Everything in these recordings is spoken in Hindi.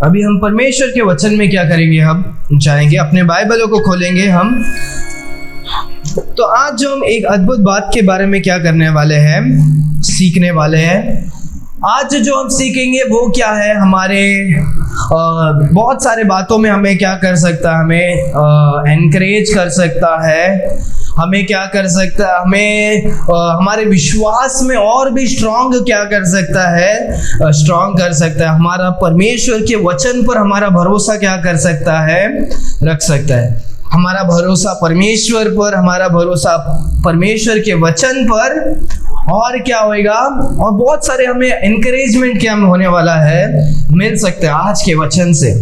अभी हम परमेश्वर के वचन में क्या करेंगे, हम जाएंगे, अपने बाइबलों को खोलेंगे हम। तो आज जो हम एक अद्भुत बात के बारे में क्या करने वाले हैं, सीखने वाले हैं। आज जो हम सीखेंगे वो क्या है, हमारे बहुत सारे बातों में हमें क्या कर सकता है, हमें एनकरेज कर सकता है, हमें क्या कर सकता है, हमें हमारे विश्वास में और भी स्ट्रांग क्या कर सकता है, स्ट्रांग कर सकता है। हमारा परमेश्वर के वचन पर हमारा भरोसा क्या कर सकता है, रख सकता है। हमारा भरोसा परमेश्वर पर, हमारा भरोसा परमेश्वर के वचन पर, और क्या होएगा, और बहुत सारे हमें एनकरेजमेंट क्या होने वाला है, मिल सकते हैं आज के वचन से।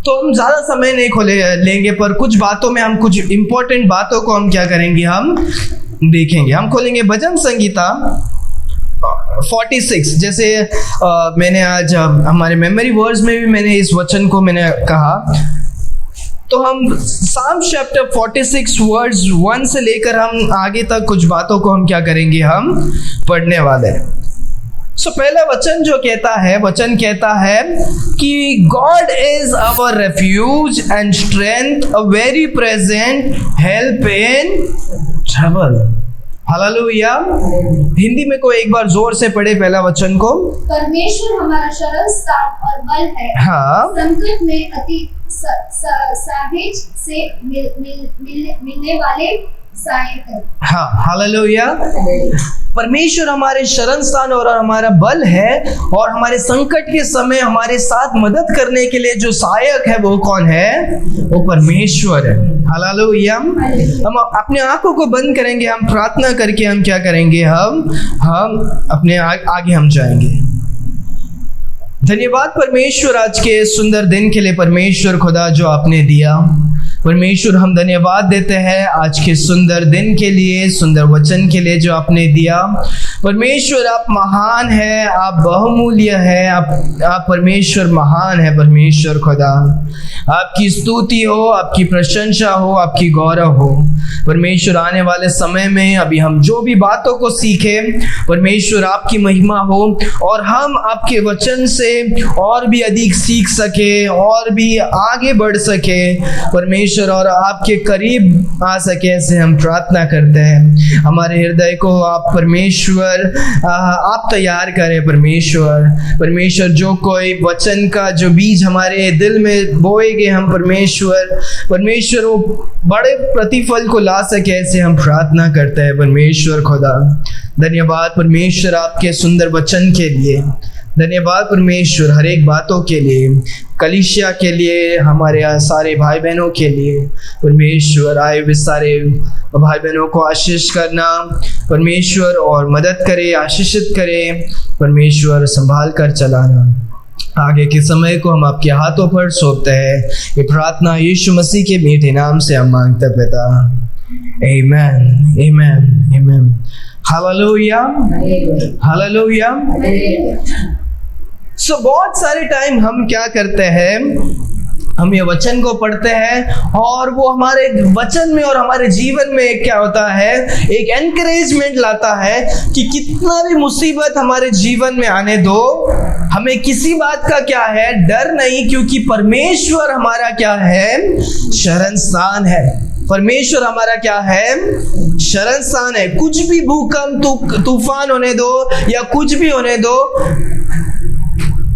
तो हम ज़्यादा समय नहीं लेंगे, पर कुछ बातों में हम कुछ इंपॉर्टेंट बातों को हम क्या करेंगे, हम देखेंगे। हम खोलेंगे भजन संगीता 46। जैसे मैंने आज हमारे मेमोरी वर्ड्स में भी मैंने इस वचन को मैंने कहा। तो हम साम चैप्टर 46 वर्ड्स 1 से लेकर हम आगे तक कुछ बातों को हम क्या करेंगे, हम पढ़ने वाले हैं। सो पहला वचन जो कहता है, वचन कहता है कि God is our refuge and strength, a very present help in trouble. Hallelujah. Hindi में कोई एक बार जोर से पढ़े पहला वचन को। परमेश्वर हमारा शरण स्थान और बल है। हाँ। संकट में अति सहज से मिलने वाले सहायक है। हाँ, हालेलुया। परमेश्वर हमारे शरण स्थान और हमारा बल है, और हमारे संकट के समय हमारे साथ मदद करने के लिए जो सहायक है वो कौन है, वो परमेश्वर है। हालेलुया। हम अपने आंखों को बंद करेंगे, हम प्रार्थना करके हम क्या करेंगे, हम अपने आगे हम जाएंगे। धन्यवाद परमेश्वर आज के सुंदर दिन के लिए, परमेश्वर खुदा जो आपने दिया। परमेश्वर हम धन्यवाद देते हैं आज के सुंदर दिन के लिए, सुंदर वचन के लिए जो आपने दिया। परमेश्वर आप महान है, आप बहुमूल्य है, आप परमेश्वर महान है। परमेश्वर खुदा आपकी स्तुति हो, आपकी प्रशंसा हो, आपकी गौरव हो। परमेश्वर आने वाले समय में अभी हम जो भी बातों को सीखे, परमेश्वर आपकी महिमा हो, और हम आपके वचन से और भी अधिक सीख सके, और भी आगे बढ़ सके परमेश्वर, और आपके करीब आ सके, ऐसे हम प्रार्थना करते हैं। हमारे हृदय को आप परमेश्वर आप तैयार करें। परमेश्वर जो कोई वचन का जो बीज हमारे दिल में बोएंगे हम, परमेश्वर वो बड़े प्रतिफल को ला सके, ऐसे हम प्रार्थना करते हैं। परमेश्वर खुदा धन्यवाद परमेश्वर आपके सुंदर वचन के लिए। धन्यवाद परमेश्वर हर एक बातों के लिए, कलीसिया के लिए, हमारे सारे भाई बहनों के लिए। परमेश्वर आए हुए सारे भाई बहनों को आशीष करना परमेश्वर, और मदद करे, आशीषित करे परमेश्वर, संभाल कर चलाना। आगे के समय को हम आपके हाथों पर सौंपते हैं। ये प्रार्थना यीशु मसीह के मीठे नाम से हम मांगते पिता। आमीन, आमीन, आमीन। Hallelujah, hallelujah. सो बहुत सारे टाइम हम क्या करते हैं, हम ये वचन को पढ़ते हैं, और वो हमारे वचन में और हमारे जीवन में क्या होता है, एक एनकरेजमेंट लाता है कि कितना भी मुसीबत हमारे जीवन में आने दो, हमें किसी बात का क्या है, डर नहीं, क्योंकि परमेश्वर हमारा क्या है, शरण स्थान है। परमेश्वर हमारा क्या है, शरण स्थान है। कुछ भी भूकंप तूफान होने दो या कुछ भी होने दो,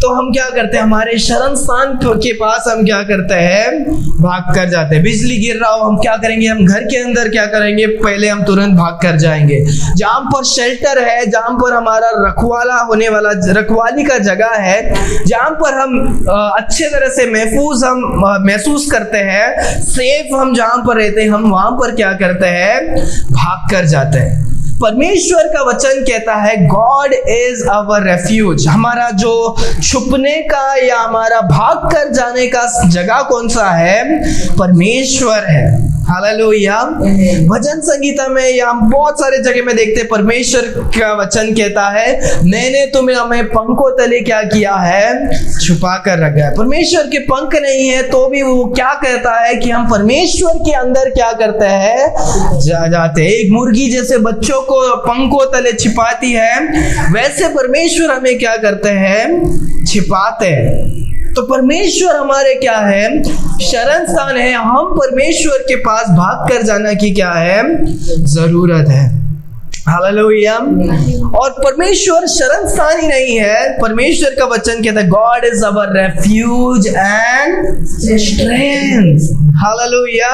तो हम क्या करते हैं, हमारे शरण स्थान के पास हम क्या करते हैं, भाग कर जाते हैं। बिजली गिर रहा हो, हम क्या करेंगे, हम घर के अंदर क्या करेंगे, पहले हम तुरंत भाग कर जाएंगे। जहाँ पर शेल्टर है, जहाँ पर हमारा रखवाला होने वाला, रखवाली का जगह है, जहाँ पर हम अच्छे तरह से महफूज हम महसूस करते हैं, सेफ हम जहाँ पर रहते हैं, हम वहाँ पर क्या करते हैं, भाग कर जाते हैं। परमेश्वर का वचन कहता है गॉड इज आवर रेफ्यूज। हमारा जो छुपने का या हमारा भाग कर जाने का जगह कौन सा है, परमेश्वर है। हालेलुया। भजन संगीता में या हम बहुत सारे जगह में देखते हैं, परमेश्वर का वचन कहता है मैंने तुम्हें हमें पंखों तले क्या किया है, छुपा कर रखा है। परमेश्वर के पंख नहीं है तो भी वो क्या कहता है कि हम परमेश्वर के अंदर क्या करते हैं, जाते हैं। एक मुर्गी जैसे बच्चों को पंखों तले छिपाती है, वैसे परमेश्वर हमें क्या करते हैं, छिपाते हैं। तो परमेश्वर हमारे क्या है, शरण स्थान है। हम परमेश्वर के पास भाग कर जाना की क्या है, जरूरत है। हालेलुया। और परमेश्वर शरण स्थान ही नहीं है, परमेश्वर का वचन कहता है God is our refuge and strength. Hallelujah.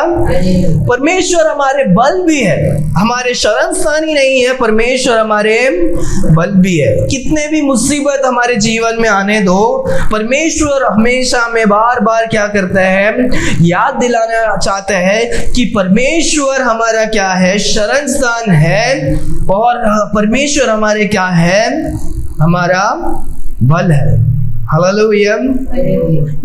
परमेश्वर हमारे बल भी है, हमारे शरण स्थान ही नहीं है, परमेश्वर हमारे बल भी है। कितने भी मुसीबत हमारे जीवन में आने दो, परमेश्वर हमेशा हमें बार बार क्या करता है, याद दिलाना चाहते हैं कि परमेश्वर हमारा क्या है, शरण स्थान है। और परमेश्वर हमारे क्या है, हमारा बल है। हालेलुया।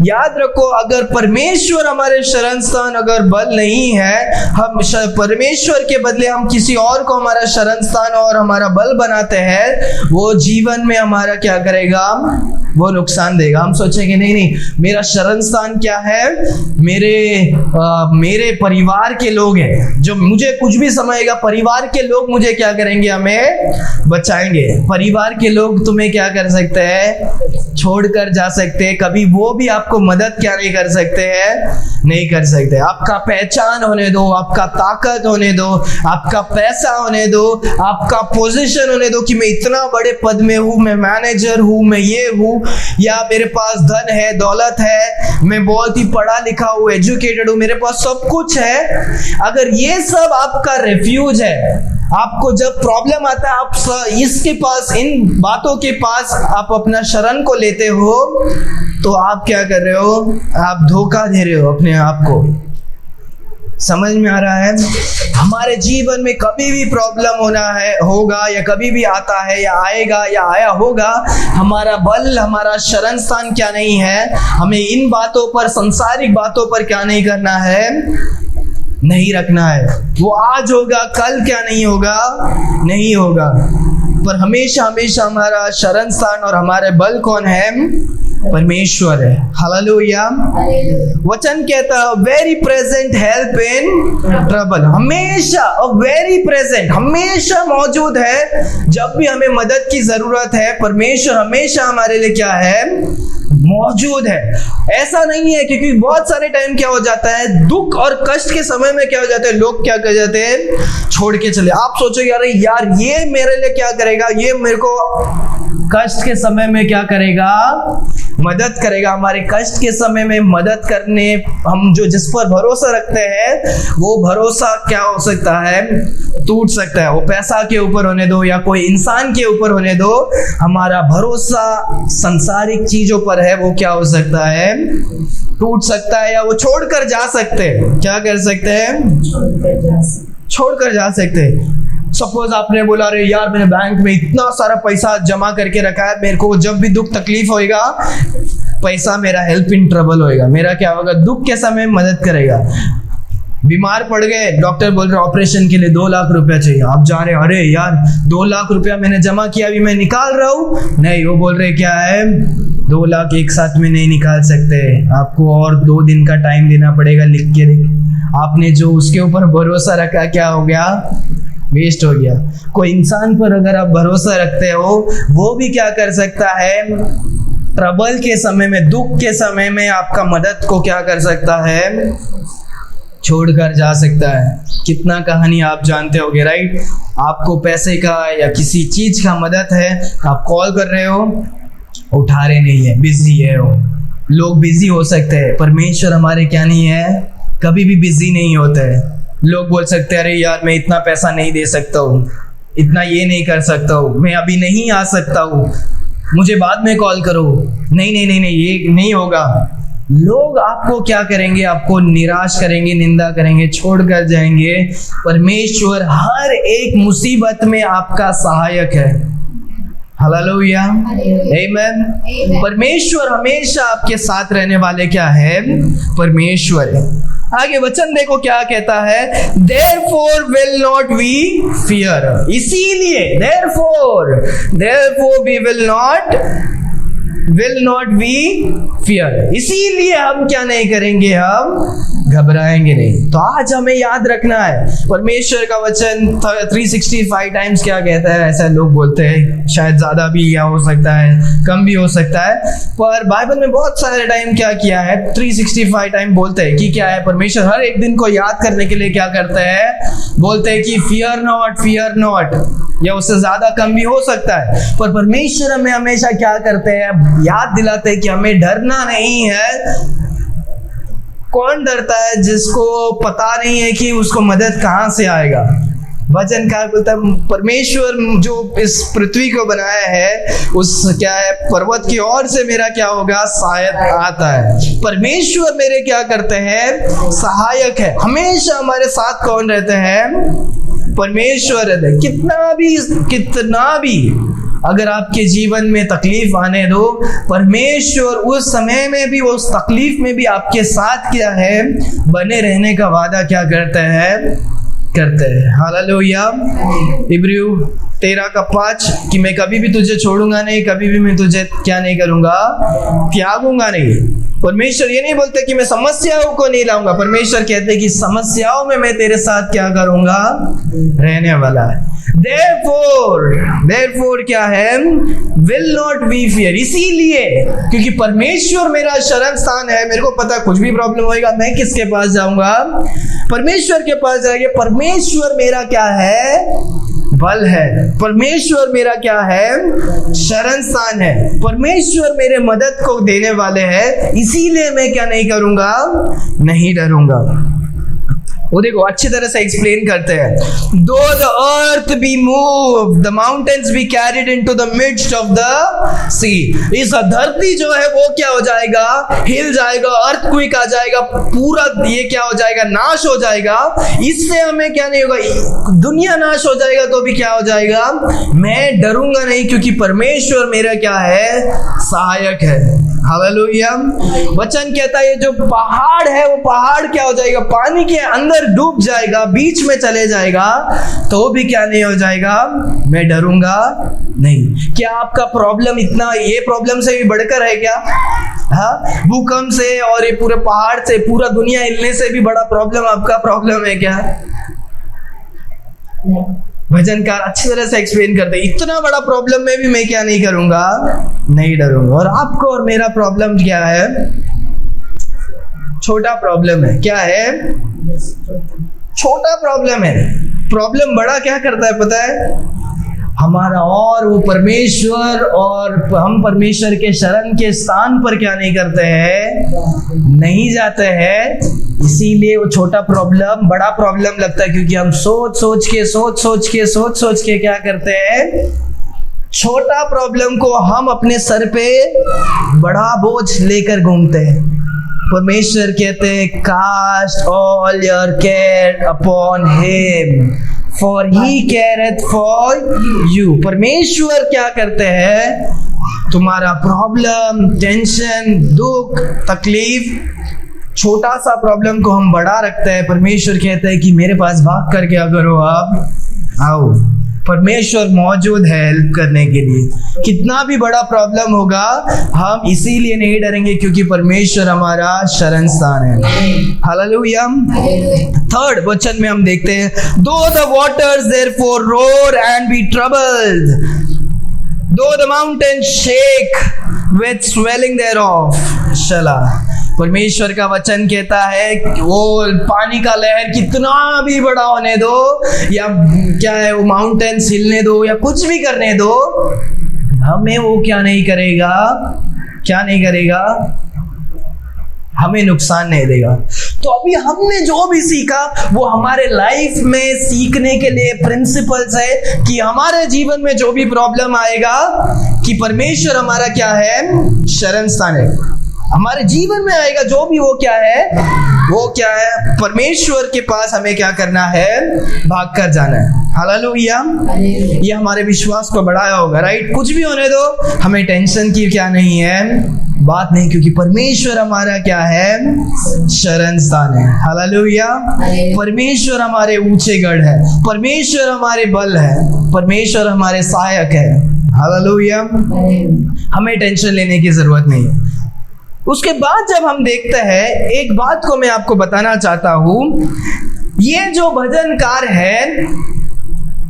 याद रखो, अगर परमेश्वर हमारे शरण स्थान अगर बल नहीं है, हम परमेश्वर के बदले हम किसी और को हमारा शरण स्थान और हमारा बल बनाते हैं, वो जीवन में हमारा क्या करेगा, वो नुकसान देगा। हम सोचेंगे नहीं नहीं, मेरा शरण स्थान क्या है, मेरे परिवार के लोग हैं, जो मुझे कुछ भी समझेगा, परिवार के लोग मुझे क्या करेंगे, हमें बचाएंगे। परिवार के लोग तुम्हें क्या कर सकते हैं, छोड़कर जा सकते हैं, कभी वो भी आपको मदद क्या नहीं कर सकते हैं, नहीं कर सकते। आपका पहचान होने दो, आपका ताकत होने दो, आपका पैसा होने दो, आपका पोजीशन होने दो कि मैं इतना बड़े पद में हूँ, मैं मैनेजर हूँ, मैं ये हूँ, या मेरे पास धन है, दौलत है, मैं बहुत ही पढ़ा लिखा हूँ, एजुकेटेड हूँ, मेरे पास सब कुछ है। अगर ये सब आपका रेफ्यूज है, आपको जब प्रॉब्लम आता है आप इसके पास, इन बातों के पास आप अपना शरण को लेते हो, तो आप क्या कर रहे हो, आप धोखा दे रहे हो अपने आप को। समझ में आ रहा है? हमारे जीवन में कभी भी प्रॉब्लम होगा या कभी भी आता है या आएगा या आया होगा, हमारा बल, हमारा शरण स्थान क्या नहीं है, हमें इन बातों पर, सांसारिक बातों पर क्या नहीं करना है, नहीं रखना है। वो आज होगा, कल क्या नहीं होगा, नहीं होगा, पर हमेशा हमेशा हमारा शरण स्थान और हमारे बल कौन है, परमेश्वर है। हालेलुया। वचन कहता है very present help in trouble. हमेशा वेरी प्रेजेंट, हमेशा मौजूद है। जब भी हमें मदद की जरूरत है, परमेश्वर हमेशा हमारे लिए क्या है, मौजूद है। ऐसा नहीं है, क्योंकि बहुत सारे टाइम क्या हो जाता है, दुख और कष्ट के समय में क्या हो जाता है, लोग क्या कर जाते हैं, छोड़ के चले। आप सोचोगे अरे यार ये मेरे लिए क्या करेगा, ये मेरे को कष्ट के समय में क्या करेगा, मदद करेगा। हमारे कष्ट के समय में मदद करने, हम जो जिस पर भरोसा रखते हैं, वो भरोसा क्या हो सकता है, टूट सकता है। वो पैसा के ऊपर होने दो या कोई इंसान के ऊपर होने दो, हमारा भरोसा संसारिक चीजों पर है, वो क्या हो सकता है, टूट सकता है, या वो छोड़कर जा सकते हैं। क्या कर सकते हैं, छोड़कर जा सकते हैं। सपोज आपने बोला अरे यार मैंने बैंक में इतना सारा पैसा जमा करके रखा है, मेरे को जब भी दुख तकलीफ होएगा, पैसा मेरा हेल्प इन ट्रबल होएगा, मेरा क्या होगा, दुख के समय मदद करेगा। बीमार पड़ गए, डॉक्टर बोल रहे ऑपरेशन के लिए 2 लाख रुपया चाहिए, आप जा रहे अरे यार 2 लाख रुपया मैंने जमा किया, अभी मैं निकाल रहा हूँ, नहीं, वो बोल रहे क्या है, 2 लाख एक साथ में नहीं निकाल सकते, आपको और 2 दिन का टाइम देना पड़ेगा, लिख के आपने जो उसके ऊपर भरोसा रखा क्या हो गया, वेस्ट हो गया। कोई इंसान पर अगर आप भरोसा रखते हो, वो भी क्या कर सकता है, ट्रबल के समय में, दुख के समय में आपका मदद को क्या कर सकता है, छोड़कर जा सकता है। कितना कहानी आप जानते होगे, राइट? आपको पैसे का या किसी चीज का मदद है, आप कॉल कर रहे हो, उठा रहे नहीं है, बिजी है वो। लोग बिजी हो सकते हैं, परमेश्वर हमारे क्या नहीं है, कभी भी बिजी नहीं होते हैं। लोग बोल सकते हैं अरे यार मैं इतना पैसा नहीं दे सकता हूँ, इतना ये नहीं कर सकता हूँ, मैं अभी नहीं आ सकता हूँ, मुझे बाद में कॉल करो। नहीं नहीं नहीं नहीं, ये नहीं होगा। लोग आपको क्या करेंगे, आपको निराश करेंगे, निंदा करेंगे, छोड़कर जाएंगे। परमेश्वर हर एक मुसीबत में आपका सहायक है। हालेलुया, आमीन। परमेश्वर हमेशा आपके साथ रहने वाले क्या है, परमेश्वर है। आगे वचन देखो क्या कहता है, therefore will not we fear। इसीलिए therefore we will not will not we fear. इसीलिए हम क्या नहीं करेंगे, हम घबराएंगे नहीं। तो आज हमें याद रखना है परमेश्वर का वचन 365 टाइम्स क्या कहता है। ऐसा लोग बोलते हैं, शायद ज्यादा भी या हो सकता है, कम भी हो सकता है, पर बाइबल में बहुत सारे टाइम क्या किया है, 365 टाइम बोलते हैं कि क्या है, परमेश्वर हर एक दिन को याद करने के लिए क्या करते हैं, बोलते हैं कि फियर नॉट, या उससे ज्यादा कम भी हो सकता है, पर परमेश्वर हमें हमेशा क्या करते हैं, याद दिलाते हैं कि हमें डरना नहीं है। कौन डरता है जिसको पता नहीं है कि उसको मदद कहां से आएगा। वचनकार बोलता है परमेश्वर जो इस पृथ्वी को बनाया है, उस क्या है, पर्वत की ओर से मेरा क्या होगा, सहायक आता है। परमेश्वर मेरे क्या करते हैं, सहायक है। हमेशा हमारे साथ कौन रहते हैं, परमेश्वर रहते हैं। कितना भी अगर आपके जीवन में तकलीफ आने दो, परमेश्वर उस समय में भी, उस तकलीफ में भी आपके साथ क्या है, बने रहने का वादा क्या करते हैं। हालेलुया। इब्रियो 13:5 कि मैं कभी भी तुझे छोड़ूंगा नहीं, कभी भी मैं तुझे क्या नहीं करूंगा, त्यागूंगा नहीं। परमेश्वर ये नहीं बोलते कि मैं समस्याओं को नहीं लाऊंगा, परमेश्वर कहते हैं कि समस्याओं में मैं तेरे साथ क्या करूंगा, रहने वाला है। Therefore क्या है, will not be fear। इसीलिए क्योंकि परमेश्वर मेरा शरण स्थान है, मेरे को पता कुछ भी प्रॉब्लम होएगा, मैं किसके पास जाऊंगा, परमेश्वर के पास जाएंगे। परमेश्वर मेरा क्या है, बल है। परमेश्वर मेरा क्या है, शरण स्थान है। परमेश्वर मेरे मदद को देने वाले हैं, इसीलिए मैं क्या नहीं करूंगा, नहीं डरूंगा। वो देखो अच्छी तरह से एक्सप्लेन करते हैं। Though the earth be move, the mountains be carried into the midst of the sea. इस धरती जो है वो क्या हो जाएगा, हिल जाएगा, अर्थक्वेक आ जाएगा, पूरा ये क्या हो जाएगा, नाश हो जाएगा। इससे हमें क्या नहीं होगा, दुनिया नाश हो जाएगा तो भी क्या हो जाएगा, मैं डरूंगा नहीं, क्योंकि परमेश्वर मेरा क्या है, सहायक है। हालेलुया। वचन कहता है जो पहाड़ है, वो पहाड़ क्या हो जाएगा, पानी के अंदर डूब जाएगा, बीच में चले जाएगा, तो भी क्या नहीं हो जाएगा, मैं डरूंगा नहीं। क्या आपका प्रॉब्लम इतना, ये प्रॉब्लम से भी बढ़कर है क्या? हाँ, भूकंप से और ये पूरे पहाड़ से, पूरा दुनिया हिलने से भी बड़ा प्रॉब्लम आपका प्रॉब्लम है क्या? भजनकार अच्छी तरह से एक्सप्लेन करते हैं, इतना बड़ा प्रॉब्लम में भी मैं क्या नहीं करूंगा, नहीं डरूंगा। और आपको और मेरा प्रॉब्लम क्या है, छोटा प्रॉब्लम है। क्या है, छोटा प्रॉब्लम है। प्रॉब्लम बड़ा क्या करता है पता है, हमारा और वो परमेश्वर, और हम परमेश्वर के शरण के स्थान पर क्या नहीं करते हैं, नहीं जाते हैं। इसीलिए वो छोटा प्रॉब्लम बड़ा प्रॉब्लम लगता है, क्योंकि हम सोच सोच के क्या करते हैं, छोटा प्रॉब्लम को हम अपने सर पे बड़ा बोझ लेकर घूमते हैं। परमेश्वर कहते हैं cast all your care upon him for he careth for you. परमेश्वर क्या करते हैं, तुम्हारा प्रॉब्लम, टेंशन, दुख, तकलीफ, छोटा सा प्रॉब्लम को हम बड़ा रखते हैं। परमेश्वर कहते हैं कि मेरे पास भाग कर क्या करो, आप आओ। परमेश्वर मौजूद है हेल्प करने के लिए। कितना भी बड़ा प्रॉब्लम होगा, हम इसीलिए नहीं डरेंगे क्योंकि परमेश्वर हमारा शरण स्थान है। हालेलुया। थर्ड वचन में हम देखते हैं, though the waters thereof roar and be troubled, though the mountain shake with swelling thereof Selah. परमेश्वर का वचन कहता है वो पानी का लहर कितना भी बड़ा होने दो, या क्या है वो माउंटेन्स हिलने दो, या कुछ भी करने दो, हमें वो क्या नहीं करेगा, हमें नुकसान नहीं देगा। तो अभी हमने जो भी सीखा वो हमारे लाइफ में सीखने के लिए प्रिंसिपल्स है कि हमारे जीवन में जो भी प्रॉब्लम आएगा, कि परमेश्वर हमारा क्या है, शरण स्थान है। हमारे जीवन में आएगा जो भी, वो क्या है, परमेश्वर के पास हमें क्या करना है, भाग कर जाना है। हालेलुया। ये हमारे विश्वास को बढ़ाया होगा, राइट। कुछ भी होने दो, हमें टेंशन की क्या नहीं है, बात नहीं, क्योंकि परमेश्वर हमारा क्या है, शरण स्थान है। हालेलुया। परमेश्वर हमारे ऊंचे गढ़ है, परमेश्वर हमारे बल है, परमेश्वर हमारे सहायक है। हालेलुया। हमें टेंशन लेने की जरूरत नहीं है। उसके बाद जब हम देखते हैं, एक बात को मैं आपको बताना चाहता हूं, ये जो भजनकार है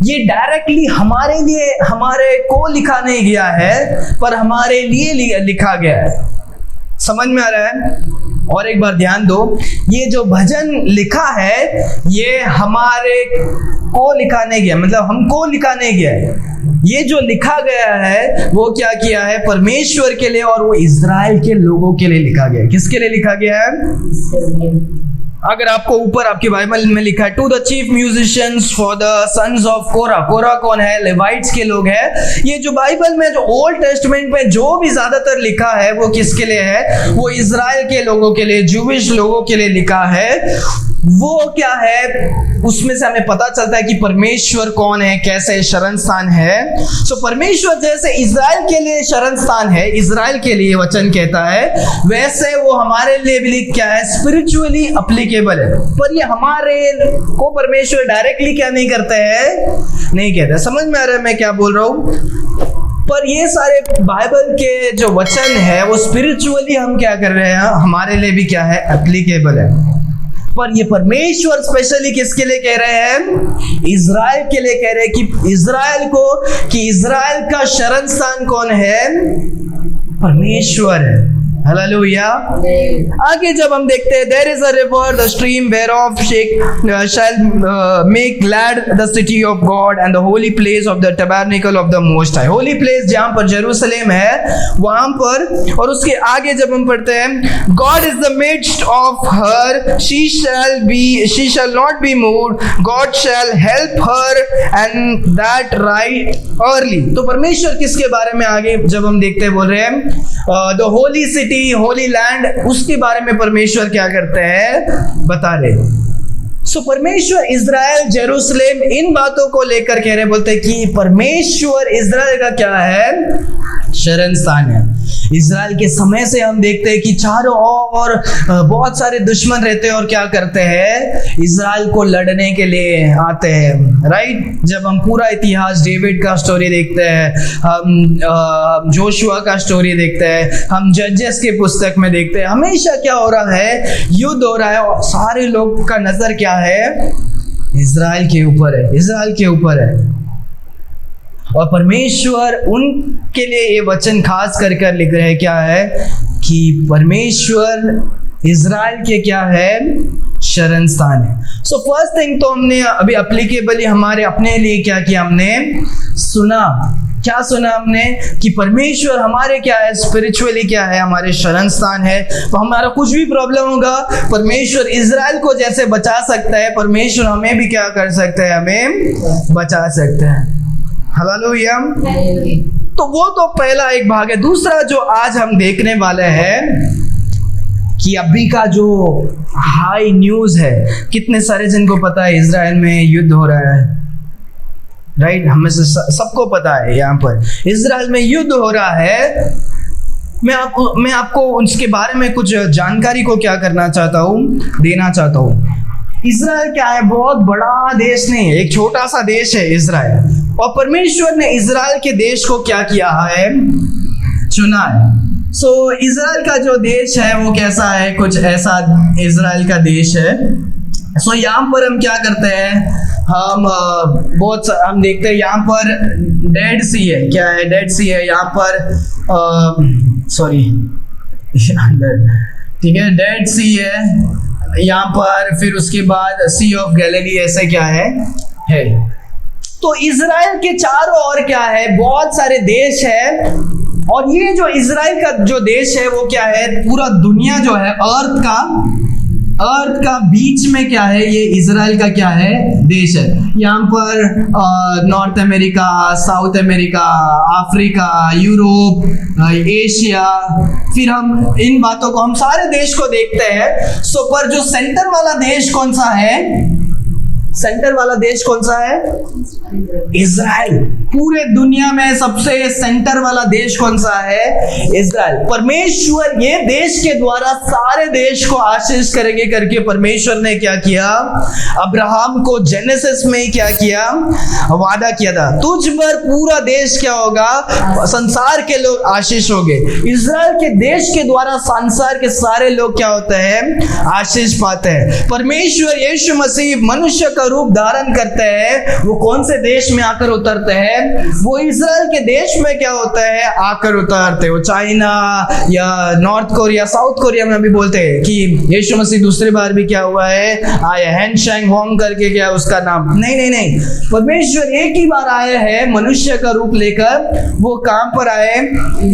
ये डायरेक्टली हमारे लिए, हमारे को लिखा नहीं गया है, पर हमारे लिए लिखा गया है। समझ में आ रहा है? और एक बार ध्यान दो, ये जो भजन लिखा है ये हमारे को लिखा नहीं गया, मतलब हमको लिखा नहीं गया है। ये जो लिखा गया है वो क्या किया है? परमेश्वर के लिए, और वो इज़राइल के लोगों के लिए लिखा गया है। किसके लिए लिखा गया है? अगर आपको ऊपर आपकी बाइबल में लिखा है, to the chief musicians for the sons of Korah. Korah कौन है? लेवाइट्स के लोग हैं। ये जो बाइबल में, जो ओल्ड टेस्टमेंट में जो भी ज्यादातर लिखा है वो किसके लिए है? वो इज़राइल के लोगों के लिए, जूविश लोगों के लिए लिखा है। वो क्या है? उसमें से हमें पता चलता है कि परमेश्वर कौन है, कैसे शरण स्थान है। सो परमेश्वर जैसे इज़राइल के लिए शरण स्थान है, इज़राइल के लिए वचन कहता है, वैसे वो हमारे लिए भी क्या है? स्पिरिचुअली एप्लीकेबल है। पर ये हमारे को परमेश्वर डायरेक्टली क्या नहीं करते हैं? नहीं कहते। समझ में आ रहा है मैं क्या बोल रहा हूँ? पर ये सारे बाइबल के जो वचन है वो स्पिरिचुअली हम क्या कर रहे हैं? हमारे लिए भी क्या है? एप्लीकेबल है। पर ये परमेश्वर स्पेशली किसके लिए कह रहे हैं? इज़राइल के लिए कह रहे हैं कि इज़राइल को, कि इज़राइल का शरण स्थान कौन है? परमेश्वर है। हालेलुया। आगे जब हम देखते हैं, there is a river the stream whereof shall make glad the city of God and the holy place of the tabernacle of the most high. Holy place जहां पर जेरूशलेम है वहां पर, और उसके आगे जब हम पढ़ते हैं, God is the midst of her, she shall not be moved, God shell help her and that right early. तो परमेश्वर किसके बारे में आगे जब हम देखते हैं बोल रहे हैं? The holy city, Holi land, उसके बारे में परमेश्वर क्या करते हैं? बता रहे। सो परमेश्वर इज़राइल, जेरूशलेम, इन बातों को लेकर कह रहे, बोलते हैं कि परमेश्वर इज़राइल का क्या है? शरण स्थान है। इज़राइल के समय से हम देखते हैं कि चारों ओर बहुत सारे दुश्मन रहते हैं और क्या करते हैं? इज़राइल को लड़ने के लिए आते हैं। राइट? जब हम पूरा इतिहास, डेविड का स्टोरी देखते हैं, हम जोशुआ का स्टोरी देखते हैं, हम जजेस के पुस्तक में देखते हैं, हमेशा क्या हो रहा है? युद्ध हो रहा है और सारे लोग का नजर क्या है? इज़राइल के ऊपर है, इज़राइल के ऊपर है। और परमेश्वर उनके लिए ये वचन खास कर लिख रहे हैं, क्या है? कि परमेश्वर इज़राइल के क्या है? शरण स्थान है। सो फर्स्ट थिंग तो हमने अभी एप्लीकेबली हमारे अपने लिए क्या किया? हमने सुना। क्या सुना हमने? कि परमेश्वर हमारे क्या है? स्पिरिचुअली क्या है? हमारे शरण स्थान है। तो हमारा कुछ भी प्रॉब्लम होगा, परमेश्वर इज़राइल को जैसे बचा सकता है, परमेश्वर हमें भी क्या कर सकते हैं? हमें बचा सकते हैं। हालेलुया। तो वो तो पहला एक भाग है। दूसरा जो आज हम देखने वाले हैं कि अभी का जो हाई न्यूज़ है, कितने सारे जिनको पता है इज़राइल में युद्ध हो रहा है। राइट? हमें से सबको पता है यहाँ पर इज़राइल में युद्ध हो रहा है। मैं आपको उसके बारे में कुछ जानकारी को क्या करना चाहता हूँ? देना चाहता हूँ। इज़राइल क्या है? बहुत बड़ा देश नहीं है, एक छोटा सा देश है इज़राइल। और परमेश्वर ने इज़राइल के देश को क्या किया है? चुना है। सो इज़राइल का जो देश है वो कैसा है? कुछ ऐसा इज़राइल का देश है। सो यहाँ पर हम क्या करते हैं? हम देखते हैं यहाँ पर डेड सी है। क्या है? डेड सी है यहाँ पर। सॉरी, ठीक है, डेड सी है यहाँ पर। फिर उसके बाद सी ऑफ गैलिली, ऐसे क्या है? तो इज़राइल के चारों ओर क्या है? बहुत सारे देश है। और ये जो इज़राइल का जो देश है वो क्या है? पूरा दुनिया जो है, अर्थ का बीच में क्या है? ये इज़राइल का क्या है? देश है। यहाँ पर north America, south America, Africa, Europe, Asia, फिर हम इन बातों को, हम सारे देश को देखते हैं। सो पर जो सेंटर वाला देश कौन सा है? सेंटर वाला देश कौन सा है? इज़राइल। पूरे दुनिया में सबसे सेंटर वाला देश कौन सा है? इजराइल। परमेश्वर ये देश के द्वारा सारे देश को आशीष करेंगे करके परमेश्वर ने क्या किया? अब्राहम को जेनेसिस में क्या किया? वादा किया था, तुझ पर पूरा देश क्या होगा? संसार के लोग आशीष होंगे। इजराइल के देश के द्वारा संसार के सारे लोग क्या होते हैं? आशीष पाते हैं। परमेश्वर यीशु मसीह मनुष्य का रूप धारण करते हैं, वो कौन से देश में आकर उतरते हैं? वो इजराइल के देश में क्या होता है? आकर उतरते हैं। वो चाइना या नॉर्थ कोरिया, साउथ कोरिया में भी बोलते हैं कि यीशु मसीह दूसरी बार भी क्या हुआ है? आया। हैंशैंग होंग करके क्या उसका नाम? नहीं, परमेश्वर एक ही बार आए हैं मनुष्य का रूप लेकर। वो कहां पर आए?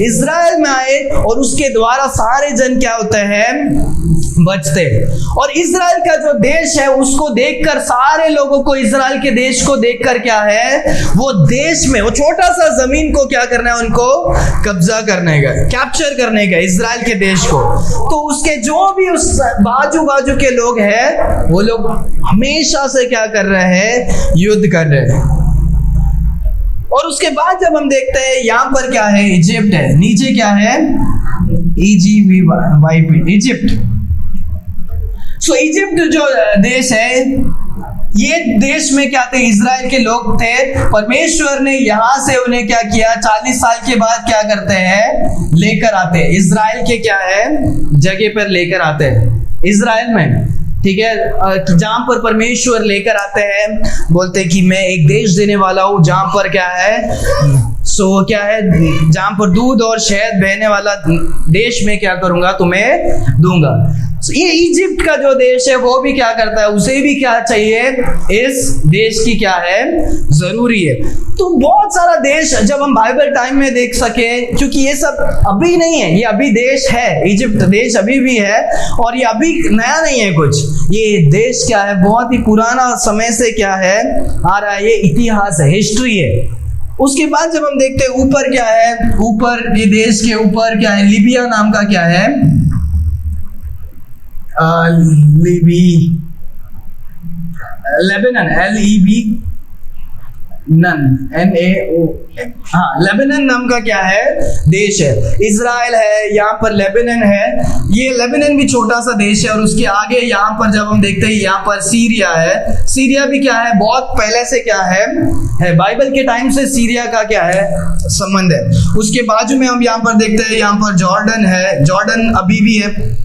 इजराइल में आए, और उसके द्वारा सारे जन क्या होते हैं? बचते। और इजराइल का जो देश है उसको देखकर सारे लोगों को, इजराइल के देश को देखकर क्या है? वो देश में वो छोटा सा जमीन को क्या करना है? उनको कब्जा करने का, कैप्चर करने का इजराइल के देश को। तो उसके जो भी उस बाजू बाजू के लोग हैं, वो लोग हमेशा से क्या कर रहे हैं? युद्ध कर रहे हैं। और उसके बाद जब हम देखते हैं यहाँ पर क्या है? इजिप्ट है, नीचे क्या है? इजिप्ट। सो इजिप्ट जो देश है, ये देश में क्या थे? इजराइल के लोग थे। परमेश्वर ने यहां से उन्हें क्या किया? 40 साल के बाद क्या करते हैं? लेकर आते हैं इजराइल के क्या है? जगह पर लेकर आते हैं इजराइल में, ठीक है, जहां पर परमेश्वर लेकर आते हैं। बोलते हैं कि मैं एक देश देने वाला हूं जहां पर क्या है? क्या है? जहां पर दूध और शहद बहने वाला देश में क्या करूंगा? तुम्हें दूंगा। ये इजिप्ट का जो देश है वो भी क्या करता है? उसे भी क्या चाहिए? इस देश की क्या है? जरूरी है। तो बहुत सारा देश जब हम बाइबल टाइम में देख सके, क्योंकि ये सब अभी नहीं है, ये अभी देश है, इजिप्ट देश अभी भी है, और ये अभी नया नहीं है कुछ। ये देश क्या है? बहुत ही पुराना समय से क्या है? आ रहा है। ये इतिहास है, हिस्ट्री है। उसके बाद जब हम देखते हैं ऊपर क्या है? ऊपर ये देश के ऊपर क्या है? लीबिया नाम का क्या है? लेबनान, लेबनान नाम का क्या है? देश है। इजराइल है, यहाँ पर लेबनान है। ये लेबनान भी छोटा सा देश है। और उसके आगे यहाँ पर जब हम देखते हैं, यहाँ पर सीरिया है। सीरिया भी क्या है? बहुत पहले से क्या है? बाइबल के टाइम से सीरिया का क्या है? संबंध है। उसके बाजू में हम यहाँ पर देखते हैं, यहाँ पर जॉर्डन है, जॉर्डन अभी भी है।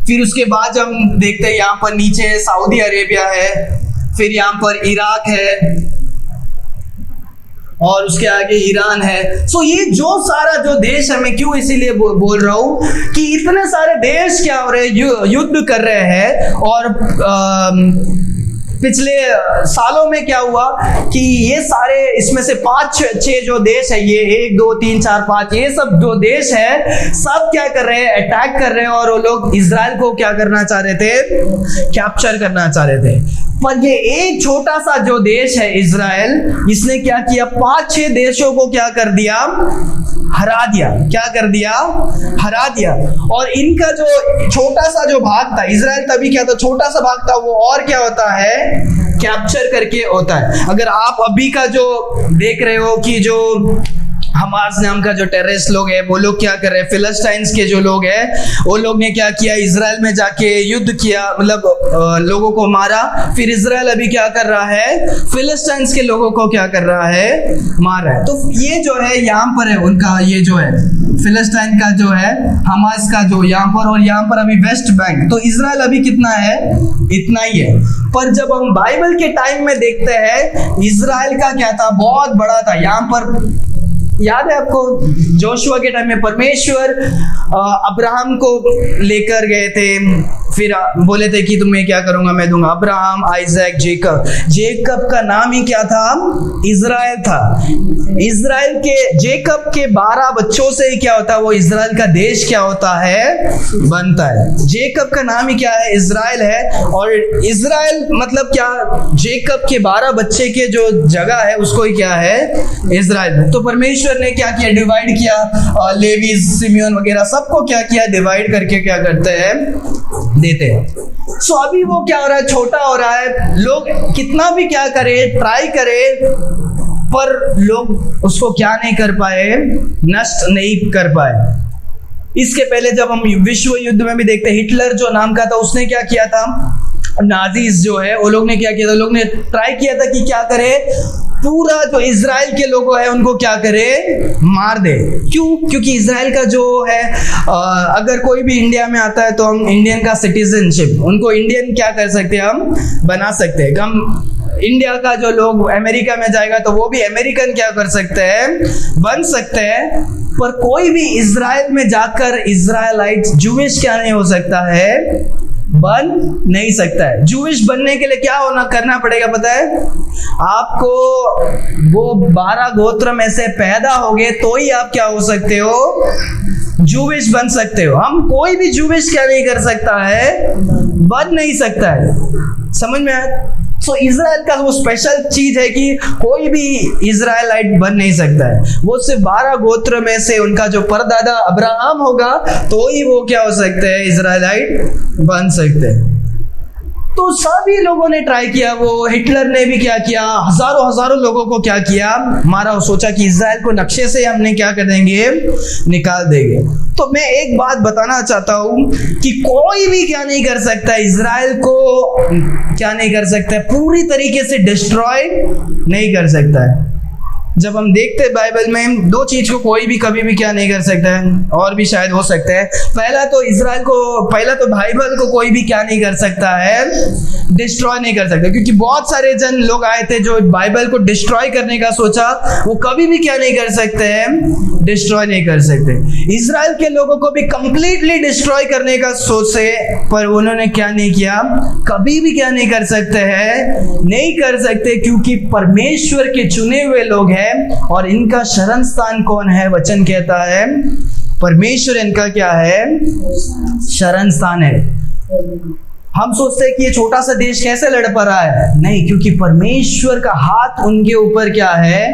फिर उसके बाद हम देखते हैं यहाँ पर नीचे सऊदी अरेबिया है, फिर यहाँ पर इराक है, और उसके आगे ईरान है। सो ये जो सारा जो देश है, मैं क्यों इसीलिए बोल रहा हूँ कि इतने सारे देश क्या हो रहे हैं? युद्ध कर रहे हैं। और पिछले सालों में क्या हुआ कि ये सारे इसमें से 5-6 जो देश है, ये 1 2 3 4 5, ये सब जो देश है सब क्या कर रहे हैं? अटैक कर रहे हैं। और वो लोग इजराइल को क्या करना चाह रहे थे? कैप्चर करना चाह रहे थे। पर ये एक छोटा सा जो देश है इजराइल, इसने क्या किया? 5-6 देशों को क्या कर दिया? हरा दिया। क्या कर दिया? हरा दिया। और इनका जो छोटा सा जो भाग था, इजराइल तभी क्या था? छोटा सा भाग था। वो और क्या होता है? कैप्चर करके होता है। अगर आप अभी का जो देख रहे हो कि जो हमास नाम का जो टेररिस्ट लोग है, वो लोग क्या कर रहे हैं? फिलिस्टाइंस के जो लोग हैं, वो लोग ने क्या किया? इजराइल में जाके युद्ध किया, मतलब लोगों को मारा। फिर इजराइल अभी क्या कर रहा है? फिलिस्टाइंस के लोगों को क्या कर रहा है? मार रहा है। तो ये जो है यहाँ पर है उनका, ये जो है फिलिस्टाइन का जो है, हमास का जो यहाँ पर, और यहाँ पर अभी वेस्ट बैंक। तो इजराइल अभी कितना है? इतना ही है। पर जब हम बाइबल के टाइम में देखते हैं, इजराइल का क्या था? बहुत बड़ा था। यहाँ पर याद है आपको, जोशुआ के टाइम में परमेश्वर अब्राहम को लेकर गए थे। फिर बोले थे कि तुम्हें क्या करूंगा? मैं दूंगा। Abraham, Isaac, Jacob. जेकब का नाम ही क्या था? इजराइल था। इजराइल के, जेकब के 12 बच्चों से ही क्या होता है? वो इजराइल का देश क्या होता है? बनता है। जेकब का नाम ही क्या है? इजराइल है। और इजराइल मतलब क्या? जेकब के 12 बच्चे के जो जगह है उसको ही क्या है? इजराइल। तो परमेश्वर ने क्या किया? डिवाइड किया। लेवी, सिमियोन वगैरह सबको क्या किया? डिवाइड करके क्या करते हैं? देते हैं। सो अभी वो क्या हो रहा है? छोटा हो रहा है। लोग कितना भी क्या करे, ट्राई करे, पर लोग उसको क्या नहीं कर पाए, नष्ट नहीं कर पाए। इसके पहले जब हम विश्व युद्ध में भी देखते, हिटलर जो नाम का था उसने क्या किया था, नाजीज जो है वो लोग ने क्या किया था, लोग ने ट्राई किया था कि क्या करे, पूरा जो इजराइल के लोग है उनको क्या करे, मार दे। क्यों? क्योंकि इजराइल का जो है अगर कोई भी इंडिया में आता है तो हम इंडियन का सिटीजनशिप, उनको इंडियन क्या कर सकते हैं, हम बना सकते हैं। हम इंडिया का जो लोग अमेरिका में जाएगा तो वो भी अमेरिकन क्या कर सकते हैं, बन सकते हैं। पर कोई भी इजराइल में जाकर इजराइलाइट जूविश क्या नहीं हो सकता है, बन नहीं सकता है। जूविश बनने के लिए क्या होना करना पड़ेगा पता है, आपको वो 12 गोत्र में से पैदा होगे तो ही आप क्या हो सकते हो, जूविश बन सकते हो। हम कोई भी जूविश क्या नहीं कर सकता है, बन नहीं सकता है। समझ में आया? तो इजराइल का वो स्पेशल चीज है कि कोई भी इजराइलाइट बन नहीं सकता है, वो सिर्फ 12 गोत्र में से उनका जो परदादा अब्राहम होगा तो ही वो क्या हो सकते हैं, इजराइलाइट बन सकते हैं। तो सभी लोगों ने ट्राई किया, वो हिटलर ने भी क्या किया, हजारों लोगों को क्या किया, मारा। और सोचा कि इजराइल को नक्शे से हमने क्या कर देंगे, निकाल देंगे। तो मैं एक बात बताना चाहता हूं कि कोई भी क्या नहीं कर सकता, इजराइल को क्या नहीं कर सकता, पूरी तरीके से डिस्ट्रॉय नहीं कर सकता है। जब हम देखते हैं बाइबल में, दो चीज को कोई भी कभी भी क्या नहीं कर सकता है, और भी शायद हो सकता है। पहला तो बाइबल को कोई भी क्या नहीं कर सकता है, डिस्ट्रॉय नहीं कर सकता। क्योंकि बहुत सारे जन लोग आए थे जो बाइबल को डिस्ट्रॉय करने का सोचा, वो कभी भी क्या नहीं कर सकते हैं, डिस्ट्रॉय नहीं कर सकते। इजराइल के लोगों को भी कंप्लीटली डिस्ट्रॉय करने का सोचे, पर उन्होंने क्या नहीं किया, कभी भी क्या नहीं कर सकते हैं, नहीं कर सकते। क्योंकि परमेश्वर के चुने हुए लोग हैं और इनका शरण स्थान कौन है, वचन कहता है परमेश्वर इनका क्या है, शरण स्थान है। हम सोचते हैं कि ये छोटा सा देश कैसे लड़ पा रहा है, नहीं, क्योंकि परमेश्वर का हाथ उनके ऊपर क्या है।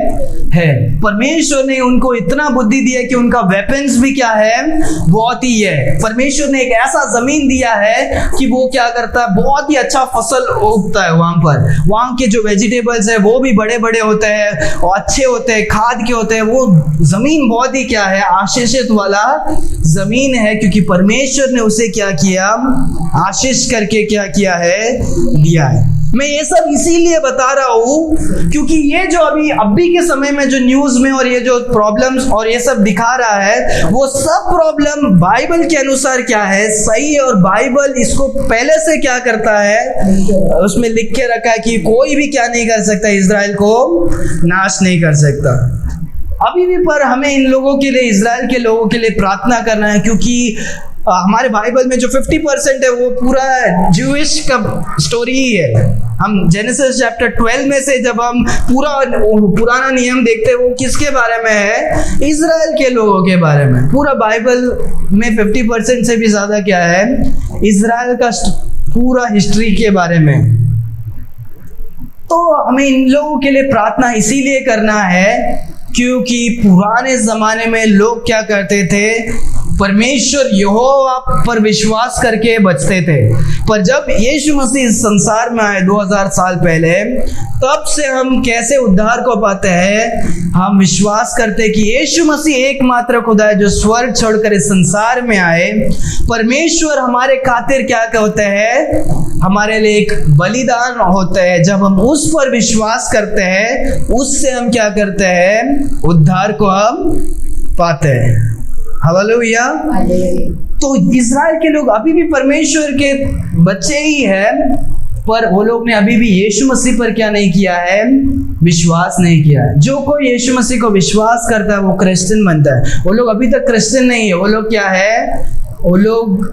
परमेश्वर ने उनको इतना बुद्धि दिया कि उनका वेपन्स भी क्या है, बहुत ही है। परमेश्वर ने एक ऐसा जमीन दिया है कि वो क्या करता है, बहुत ही अच्छा फसल उगता है वहां के जो वेजिटेबल्स है वो भी बड़े बड़े होते हैं और अच्छे होते हैं, खाद के होते हैं। वो जमीन बहुत ही क्या है, आशीषित वाला जमीन है, क्योंकि परमेश्वर ने उसे क्या किया, आशीष करके क्या किया है, दिया है। मैं ये सब इसीलिए बता रहा हूं क्योंकि ये जो अभी के समय में जो न्यूज में और ये जो प्रॉब्लम्स और ये सब दिखा रहा है, वो सब प्रॉब्लम बाइबल के अनुसार क्या है, सही है। और बाइबल इसको पहले से क्या करता है, उसमें लिख के रखा है कि कोई भी क्या नहीं कर सकता, इजराइल को नाश नहीं कर सकता अभी भी। पर हमें इन लोगों के लिए, इजराइल के लोगों के लिए प्रार्थना करना है, क्योंकि हमारे बाइबल में जो 50% है वो पूरा ज्यूइश का स्टोरी ही है। हम जेनेसिस चैप्टर 12 में से जब हम पूरा पुराना नियम देखते हैं, वो किसके बारे में है, इजराइल के लोगों के बारे में। पूरा बाइबल में 50% से भी ज्यादा क्या है, इजराइल का पूरा हिस्ट्री के बारे में। तो हमें इन लोगों के लिए प्रार्थना इसीलिए करना है क्योंकि पुराने जमाने में लोग क्या करते थे, परमेश्वर यहोवा पर विश्वास करके बचते थे। पर जब यीशु मसीह इस संसार में आए 2000 साल पहले, तब से हम कैसे उद्धार को पाते हैं, हम विश्वास करते कि यीशु मसीह एकमात्र खुदा है जो स्वर्ग छोड़कर इस संसार में आए। परमेश्वर हमारे खातिर क्या होते हैं, हमारे लिए एक बलिदान होता है। जब हम उस पर विश्वास करते हैं, उससे हम क्या करते हैं, उद्धार को हम पाते हैं। हालेलुया। तो इजराइल के लोग अभी भी परमेश्वर के बच्चे ही हैं, पर वो लोग ने अभी भी यीशु मसीह पर क्या नहीं किया है, विश्वास नहीं किया है। जो कोई यीशु मसीह को विश्वास करता है वो क्रिश्चियन बनता है। वो लोग अभी तक क्रिश्चियन नहीं है, वो लोग क्या है, वो लोग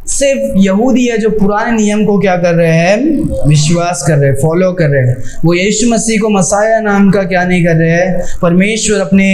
सिर्फ यहूदी है जो पुराने नियम को क्या कर रहे हैं, विश्वास कर रहे हैं, फॉलो कर रहे हैं। वो यीशु मसीह को मसाया नाम का क्या नहीं कर रहे हैं, परमेश्वर अपने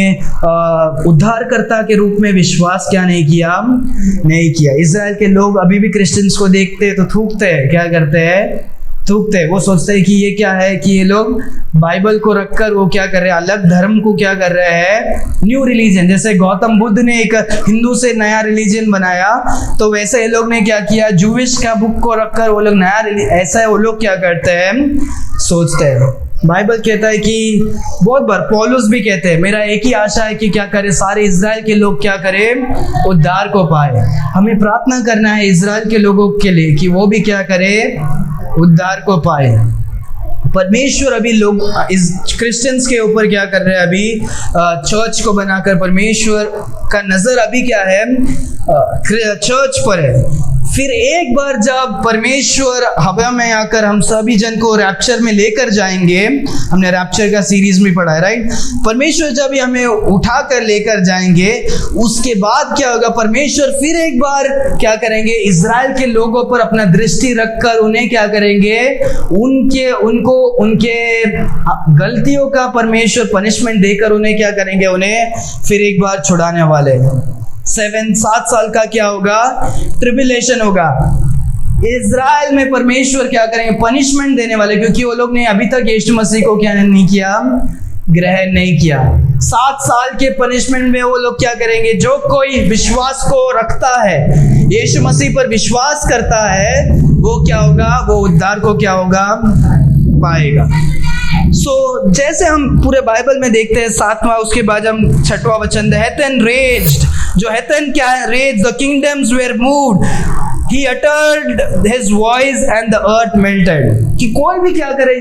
उद्धारकर्ता के रूप में विश्वास क्या नहीं किया। इजराइल के लोग अभी भी क्रिश्चियंस को देखते हैं तो थूकते हैं, क्या करते हैं, थूकते हैं। वो सोचते हैं कि ये क्या है, कि ये लोग बाइबल को रखकर वो क्या कर रहे हैं, अलग धर्म को क्या कर रहे हैं, न्यू रिलीजन। जैसे गौतम बुद्ध ने एक हिंदू से नया रिलीजन बनाया, तो वैसे ये लोग ने क्या किया, जूविश का बुक को रखकर वो लोग नया ऐसा है वो लोग क्या करते हैं, सोचते हैं। बाइबल कहता है कि बहुत बार पौलुस भी कहते हैं मेरा एक ही आशा है कि क्या करे, सारे इजराइल के लोग क्या करें, उद्धार को पाए। हमें प्रार्थना करना है इजराइल के लोगों के लिए कि वो भी क्या करे, उद्धार को पाए। परमेश्वर अभी लोग इस क्रिश्चियंस के ऊपर क्या कर रहे हैं, अभी चर्च को बनाकर परमेश्वर का नजर अभी क्या है, चर्च पर है। फिर एक बार जब परमेश्वर हवा में आकर हम सभी जन को रैप्चर में लेकर जाएंगे, हमने रैप्चर का सीरीज में पढ़ा है राइट, परमेश्वर जब हमें उठाकर लेकर जाएंगे उसके बाद क्या होगा, परमेश्वर फिर एक बार क्या करेंगे, इजराइल के लोगों पर अपना दृष्टि रखकर उन्हें क्या करेंगे, उनके गलतियों का परमेश्वर पनिशमेंट देकर उन्हें क्या करेंगे, उन्हें फिर एक बार छुड़ाने वाले। 7 साल का क्या होगा, ट्रिबुलेशन होगा। इजराइल में परमेश्वर क्या करेंगे, पनिशमेंट देने वाले, क्योंकि वो लोग ने अभी तक यीशु मसीह को क्या नहीं किया, ग्रहण नहीं किया। 7 साल के पनिशमेंट में वो लोग क्या करेंगे, जो कोई विश्वास को रखता है, यीशु मसीह पर विश्वास करता है, वो क्या होगा, वो उद्धार को क्या होगा, पाएगा। जैसे हम पूरे बाइबल में देखते हैं 7वां, उसके बाद हम 6वां वचन, द हेथन रेज्ड, जो हेथन क्या है, rage, the kingdoms were moved, he uttered his voice and the earth melted. कि कोई भी क्या करे,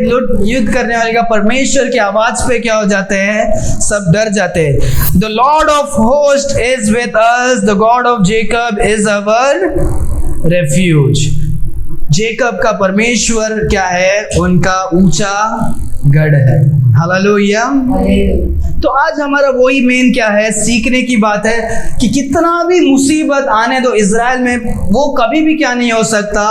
युद्ध करने वाले का परमेश्वर की आवाज पे क्या हो जाते हैं, सब डर जाते हैं। The Lord of host is with us, the God of Jacob is our refuge. Jacob का परमेश्वर क्या है, उनका ऊंचा गढ़ है। हालेलुया। तो आज हमारा वही मेन क्या है, सीखने की बात है कि कितना भी मुसीबत आने दो इजराइल में, वो कभी भी क्या नहीं हो सकता,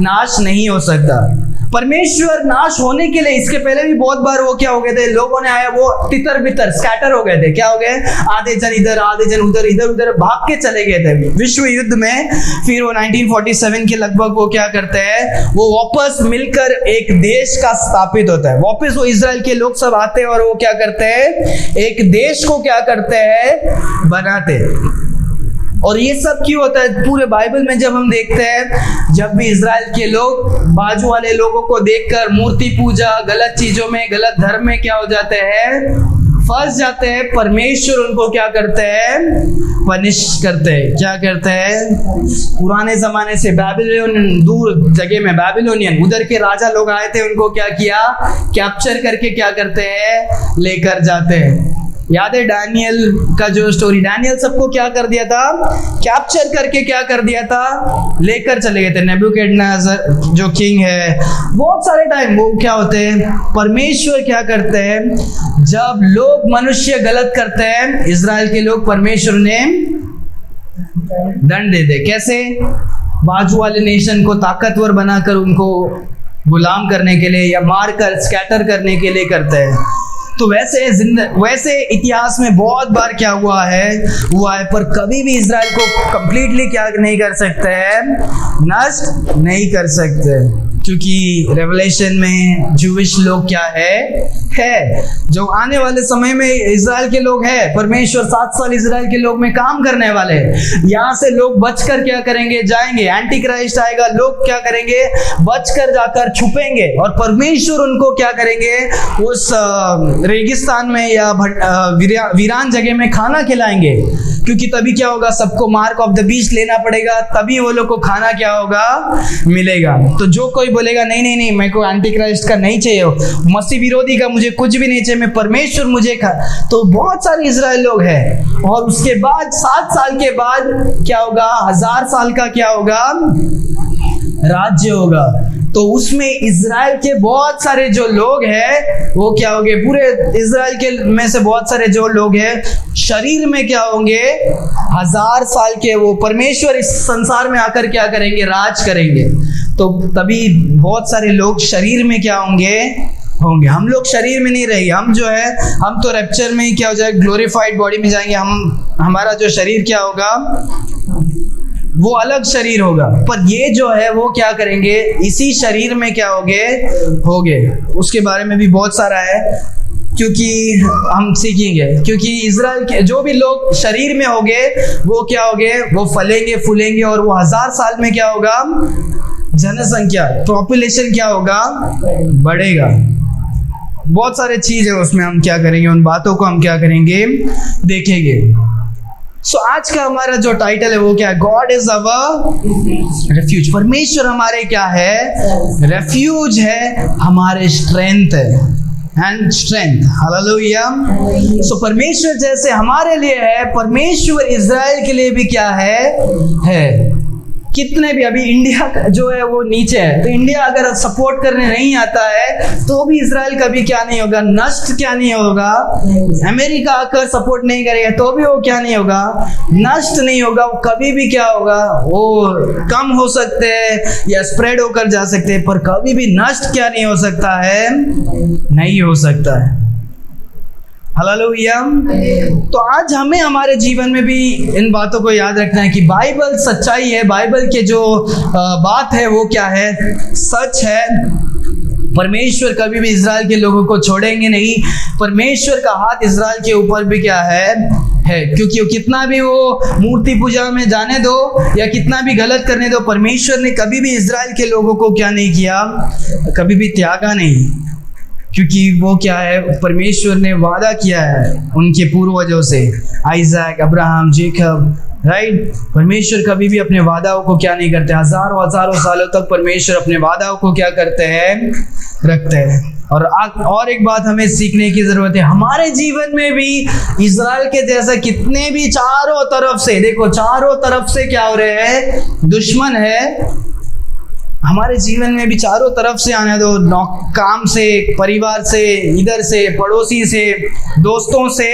नाश नहीं हो सकता। परमेश्वर नाश होने के लिए इसके पहले भी बहुत बार वो क्या हो गए थे, लोगों ने आया, वो तितर बितर स्कैटर हो गए थे। क्या हो गए, आधे जन इधर आधे जन उधर, इधर उधर भाग के चले गए थे विश्व युद्ध में। फिर वो 1947 के लगभग वो क्या करते हैं, वो वापस मिलकर एक देश का स्थापित होता है। वापस वो इजराइल के लोग सब आते हैं और वो क्या करते हैं, एक देश को क्या करते हैं, बनाते हैं। और ये सब क्यों होता है, पूरे बाइबल में जब हम देखते हैं, जब भी इजराइल के लोग बाजू वाले लोगों को देखकर मूर्ति पूजा, गलत चीजों में, गलत धर्म में क्या हो जाते हैं, फंस जाते हैं, परमेश्वर उनको क्या करते हैं, पनिश करते हैं। क्या करते हैं, पुराने जमाने से बैबिलोन, दूर जगह में बैबिलोनियन, उधर के राजा लोग आए थे, उनको क्या किया, कैप्चर करके क्या करते हैं, लेकर जाते हैं। याद है डैनियल का जो स्टोरी, डैनियल सबको क्या कर दिया था, कैप्चर करके क्या कर दिया था, लेकर चले गए थे। नेबुकदनेस्सर जो किंग है, बहुत सारे टाइम वो क्या होते हैं, परमेश्वर क्या करते हैं, जब लोग मनुष्य गलत करते हैं, इजराइल के लोग, परमेश्वर ने दंड देते। कैसे, बाजू वाले नेशन को ताकतवर बनाकर उनको गुलाम करने के लिए या मारकर स्कैटर करने के लिए करते हैं। तो वैसे इतिहास में बहुत बार क्या हुआ है, पर कभी भी इजराइल को कंप्लीटली क्या नहीं कर सकते हैं, नष्ट नहीं कर सकते, क्योंकि रेवलेशन में ज्यूइश लोग क्या है जो आने वाले समय में इजराइल के लोग है। परमेश्वर 7 साल इजराइल के लोग में काम करने वाले हैं। यहाँ से लोग बचकर क्या करेंगे, जाएंगे, एंटी क्राइस्ट आएगा, लोग क्या करेंगे, बचकर जाकर छुपेंगे और परमेश्वर उनको क्या करेंगे, उस रेगिस्तान में या वीरान जगह में खाना खिलाएंगे, क्योंकि तभी क्या होगा, सबको मार्क ऑफ द बीस्ट लेना पड़ेगा, तभी वो लोग को खाना क्या होगा, मिलेगा। तो जो कोई बोलेगा नहीं नहीं नहीं, मेरे को एंटी क्राइस्ट का नहीं चाहिए, मसीह विरोधी का मुझे कुछ भी नहीं चाहिए, मैं परमेश्वर मुझे खा, तो बहुत सारे इजराइल लोग हैं। और उसके बाद 7 साल के बाद क्या होगा, 1000 साल का क्या होगा, राज्य होगा। तो उसमें इजराइल के बहुत सारे जो लोग हैं वो क्या होंगे, पूरे इजराइल के में से बहुत सारे जो लोग हैं शरीर में क्या होंगे, 1000 साल के, वो परमेश्वर इस संसार में आकर क्या करेंगे, राज करेंगे। तो तभी बहुत सारे लोग शरीर में क्या होंगे। हम लोग शरीर में नहीं रहेंगे, हम जो है, हम तो रैप्चर में ही क्या हो जाएगा, ग्लोरीफाइड बॉडी में जाएंगे। हमारा जो शरीर क्या होगा, वो अलग शरीर होगा, पर ये जो है वो क्या करेंगे, इसी शरीर में क्या होगे। उसके बारे में भी बहुत सारा है, क्योंकि हम सीखेंगे, क्योंकि इजराइल के जो भी लोग शरीर में होंगे वो क्या होंगे, वो फलेंगे फूलेंगे, और वो 1000 साल में क्या होगा, जनसंख्या, पॉपुलेशन क्या होगा, बढ़ेगा। बहुत सारे चीज़ है उसमें, हम क्या करेंगे, उन बातों को हम क्या करेंगे, देखेंगे। सो आज का हमारा जो टाइटल है वो क्या है, गॉड इज अवर रेफ्यूज। परमेश्वर हमारे क्या है, रेफ्यूज है, हमारे स्ट्रेंथ है, एंड स्ट्रेंथ। हालेलुया। सो परमेश्वर जैसे हमारे लिए है, परमेश्वर इज़राइल के लिए भी क्या है। कितने भी, अभी इंडिया जो है वो नीचे है, तो इंडिया अगर सपोर्ट करने नहीं आता है तो भी इज़राइल कभी क्या नहीं होगा, नष्ट क्या नहीं होगा। अमेरिका आकर सपोर्ट नहीं करेगा तो भी वो क्या नहीं होगा, नष्ट नहीं होगा। वो कभी भी क्या होगा, वो कम हो सकते हैं या स्प्रेड होकर जा सकते हैं, पर कभी भी नष्ट क्या नहीं हो सकता है, नहीं हो सकता है। हालेलुया। तो आज हमें हमारे जीवन में भी इन बातों को याद रखना है कि बाइबल सच्चाई है, बाइबल के जो बात है वो क्या है, सच है। परमेश्वर कभी भी इज़राइल के लोगों को छोड़ेंगे नहीं। परमेश्वर का हाथ इज़राइल के ऊपर भी क्या है, क्योंकि वो कितना भी वो मूर्ति पूजा में जाने दो या कितना भी गलत करने दो, परमेश्वर ने कभी भी इज़राइल के लोगों को क्या नहीं किया, कभी भी त्यागा नहीं। क्योंकि वो क्या है, परमेश्वर ने वादा किया है उनके पूर्वजों से, आइजैक, अब्राहम, जेकब, राइट। परमेश्वर कभी भी अपने वादाओं को क्या नहीं करते, हजारों हजारों सालों तक परमेश्वर अपने वादाओं को क्या करते हैं, रखते हैं। और एक बात हमें सीखने की जरूरत है, हमारे जीवन में भी इज़राइल के जैसा कितने भी चारों तरफ से, देखो चारों तरफ से क्या हो रहे हैं, दुश्मन है, हमारे जीवन में भी चारों तरफ से आने दो, काम से, परिवार से, इधर से, पड़ोसी से, दोस्तों से,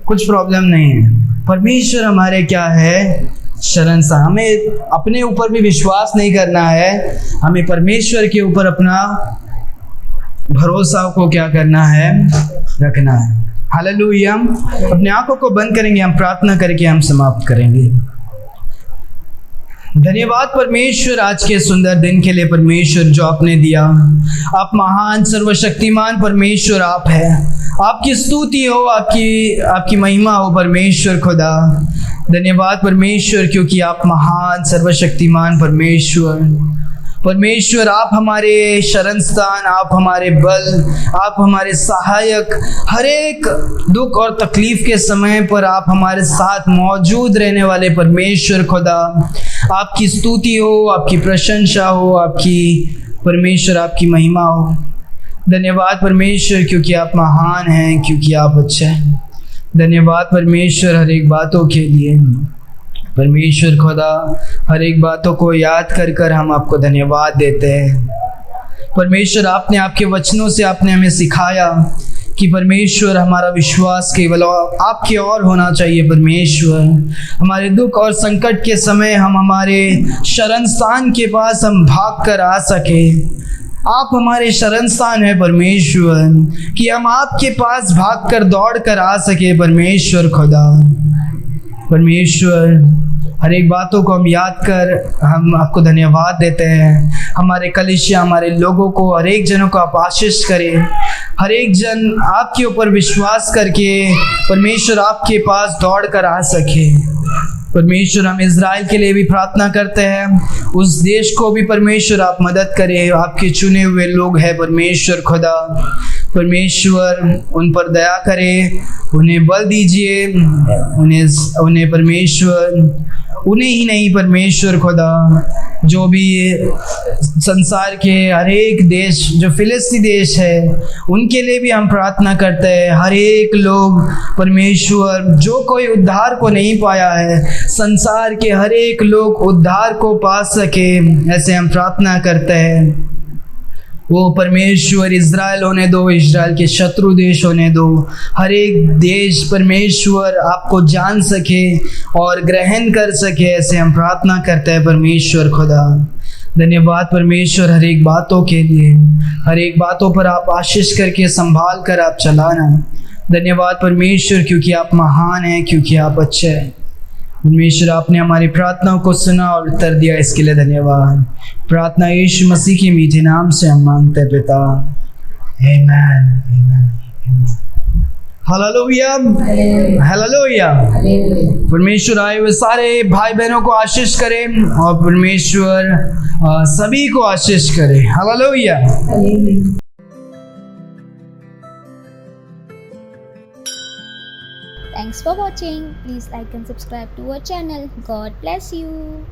कुछ प्रॉब्लम नहीं है। परमेश्वर हमारे क्या है, शरणस्थान। हमें अपने ऊपर भी विश्वास नहीं करना है, हमें परमेश्वर के ऊपर अपना भरोसा को क्या करना है, रखना है। हालेलुया। अपने आंखों को बंद करेंगे, हम प्रार्थना करके हम समाप्त करेंगे। धन्यवाद परमेश्वर आज के सुंदर दिन के लिए, परमेश्वर जो आपने दिया। आप महान सर्वशक्तिमान परमेश्वर आप है, आपकी स्तुति हो, आपकी महिमा हो परमेश्वर खुदा। धन्यवाद परमेश्वर, क्योंकि आप महान सर्वशक्तिमान परमेश्वर आप हमारे शरणस्थान, आप हमारे बल, आप हमारे सहायक, हर एक दुख और तकलीफ के समय पर आप हमारे साथ मौजूद रहने वाले परमेश्वर खुदा। आपकी स्तुति हो, आपकी प्रशंसा हो, परमेश्वर आपकी महिमा हो। धन्यवाद परमेश्वर, क्योंकि आप महान हैं, क्योंकि आप अच्छे हैं। धन्यवाद परमेश्वर हर एक बातों के लिए। परमेश्वर खुदा, हर एक बातों को याद कर कर हम आपको धन्यवाद देते हैं। परमेश्वर आपने आपके वचनों से आपने हमें सिखाया कि परमेश्वर हमारा विश्वास केवल आपके और होना चाहिए। परमेश्वर हमारे दुख और संकट के समय हम हमारे शरणस्थान के पास हम भाग कर आ सके। आप हमारे शरणस्थान है परमेश्वर, कि हम आपके पास भाग कर दौड़ कर आ सके। परमेश्वर खुदा, परमेश्वर हर एक बातों को हम याद कर हम आपको धन्यवाद देते हैं। हमारे कलीसिया, हमारे लोगों को, हर एक जनों को आप आशीष करें। हर एक जन आपके ऊपर विश्वास करके परमेश्वर आपके पास दौड़ कर आ सके। परमेश्वर हम इज़राइल के लिए भी प्रार्थना करते हैं, उस देश को भी परमेश्वर आप मदद करें। आपके चुने हुए लोग हैं परमेश्वर खुदा। परमेश्वर उन पर दया करें, उन्हें बल दीजिए, उन्हें परमेश्वर, उन्हें ही नहीं परमेश्वर खुदा, जो भी संसार के हर एक देश, जो फिलिस्ती देश है, उनके लिए भी हम प्रार्थना करते हैं। हर एक लोग परमेश्वर, जो कोई उद्धार को नहीं पाया है, संसार के हर एक लोग उद्धार को पा सके, ऐसे हम प्रार्थना करते हैं। वो परमेश्वर इज़राइल होने दो, इज़राइल के शत्रु देश होने दो, हर एक देश परमेश्वर आपको जान सके और ग्रहण कर सके, ऐसे हम प्रार्थना करते हैं परमेश्वर खुदा। धन्यवाद परमेश्वर हर एक बातों के लिए, हर एक बातों पर आप आशीष करके संभाल कर आप चलाना। धन्यवाद परमेश्वर, क्योंकि आप महान हैं, क्योंकि आप अच्छे हैं। परमेश्वर आपने हमारी प्रार्थनाओं को सुना और उत्तर दिया, इसके लिए धन्यवाद। प्रार्थना यीशु मसीह के मीठे नाम से हम मांगते हैं पिता, आमीन। Hallelujah, hallelujah. परमेश्वर आए हुए सारे भाई बहनों को आशीष करें और परमेश्वर सभी को आशीष करे। Hallelujah. Thanks for watching. Please like and subscribe to our channel. God bless you.